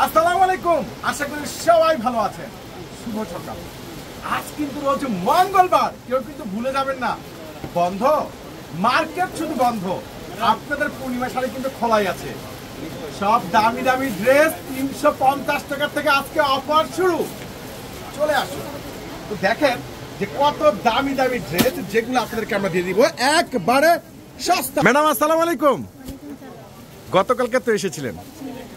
আসসালামু আলাইকুম, আশা করি সবাই ভালো আছেন। শুভ সকাল। আজ কিন্তু রোজ মঙ্গলবার, কেউ কিন্তু ভুলে যাবেন না। বন্ধ মার্কেট, শুধু বন্ধ, আপনাদের পূর্ণিমা শাড়ি কিন্তু খোলাই আছে। সব দামি দামি ড্রেস 350 টাকা থেকে আজকে অফার শুরু। চলে আসুন তো দেখেন যে কত দামি দামি ড্রেস, যেগুলো আপনাদেরকে আমরা দিয়ে দিব একবারে সস্তা। ম্যাডাম আসসালামু আলাইকুম। গতকালকে তো এসেছিলেন,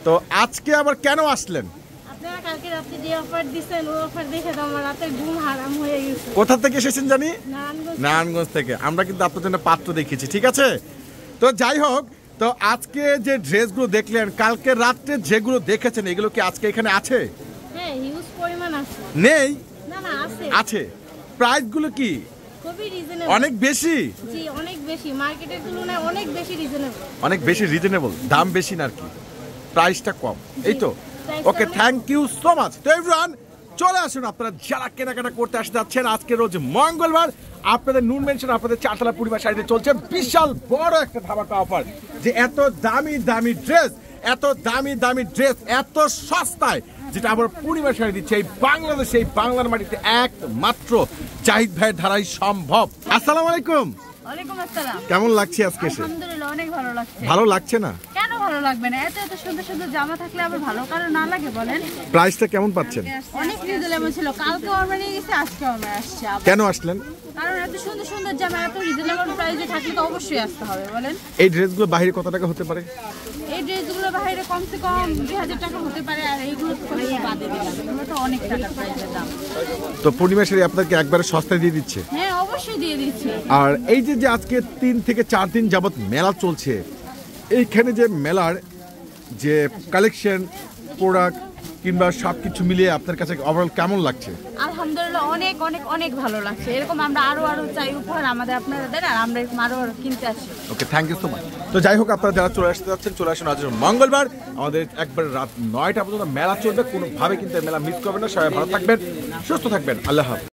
তো আজকে আবার কেন আসলেন? আপনারা কালকে রাতে যে অফার দিবেন ওই অফার দেখে তো আমার রাতে ঘুম হারাম হয়ে গেছে। কোথা থেকে এসেছেন জানি? নারায়ণগঞ্জ। নারায়ণগঞ্জ থেকে। আমরা কিন্তু আপনার জন্য পাত্র দেখিয়েছি, ঠিক আছে? তো যাই হোক, তো আজকে যে ড্রেসগুলো দেখলেন, কালকে রাত্রে যেগুলো দেখেছেন, এগুলো কি আজকে এখানে আছে? হ্যাঁ, হিউজ পরিমাণ আছে। নেই? না না, আছে। আছে। প্রাইসগুলো কি খুবই রিজনেবল। অনেক বেশি? জি, অনেক বেশি, মার্কেটের তুলনায় অনেক বেশি রিজনেবল। অনেক বেশি রিজনেবল, দাম বেশি না আর কি, প্রাইসটা কম, এই তো। ওকে, থ্যাংক ইউ সো মাচ। তো এভরিওয়ান, চলে আসুন আপনারা যারা কেনাকাটা করতে আসতে যাচ্ছেন। আজকে রোজ মঙ্গলবার, আপনাদের নুন মেনশন, আপনাদের চারতলা পূর্ণিমা শাড়িতে চলছে বিশাল বড় একটা ধামাকা অফার। যে এত দামি দামি ড্রেস, এত দামি দামি ড্রেস এত সস্তায়, যেটা আবার পূর্ণিমা শাড়ি দিচ্ছে এই বাংলাদেশে, এই বাংলার মাটিতে একমাত্র জাহিদ ভাইয়ের ধারাই সম্ভব। আসসালামু আলাইকুম। ওয়ালাইকুম আসসালাম। কেমন লাগছে আজকে এসে? আলহামদুলিল্লাহ, অনেক ভালো লাগছে। ভালো লাগছে না? কেন ভালো লাগবে না? এত এত সুন্দর সুন্দর জামা থাকলে আবার ভালো কারণ না লাগে বলেন? প্রাইসটা কেমন পাচ্ছেন? অনেক রিজনেবল ছিল। কালকে আমরা নিয়ে গেছি, আজকে আমরা আসছি আবার। কেন আসলেন? কারণ এত সুন্দর সুন্দর জামা এত রিজনেবল প্রাইসে থাকলে তো অবশ্যই আসতে হবে বলেন। এই ড্রেসগুলো বাইরে কত টাকা হতে পারে? এই ড্রেসগুলো বাইরে কমসে কম 2000 টাকা হতে পারে, আর এইগুলো তো বাদে দিলাম, এগুলো তো অনেক টাকা প্রাইসের দাম। তো পূর্ণিমা শাড়ি আপনাদেরকে একবারে সস্তায় দিয়ে দিচ্ছে। হ্যাঁ, অবশ্যই দিয়ে দিচ্ছি। আর এই যে আজকে 3 থেকে 4 দিন যাবত মেলা চলছে, এইখানে যে মেলার যে কালেকশন, প্রোডাক্ট কিংবা সব কিছু মিলিয়ে আপনার কাছে ওভারঅল কেমন লাগছে? আলহামদুলিল্লাহ, অনেক অনেক অনেক ভালো লাগছে। এরকম আমরা আরো আরো চাই উপহার আমাদের, আপনারা দেন আর আমরা এরকম আরো আরো কিনতে আসি। ওকে, থ্যাংক ইউ সো মাচ। তো যাই হোক, আপনারা যারা চলে আসতে যাচ্ছেন, চলে আসুন। আজ মঙ্গলবার, আমাদের একবার রাত 9টা পর্যন্ত মেলা চলবে, কোনোভাবে কিন্তু মেলা মিস করবেন না। সবাই ভালো থাকবেন, সুস্থ থাকবেন। আল্লাহ হাফেজ।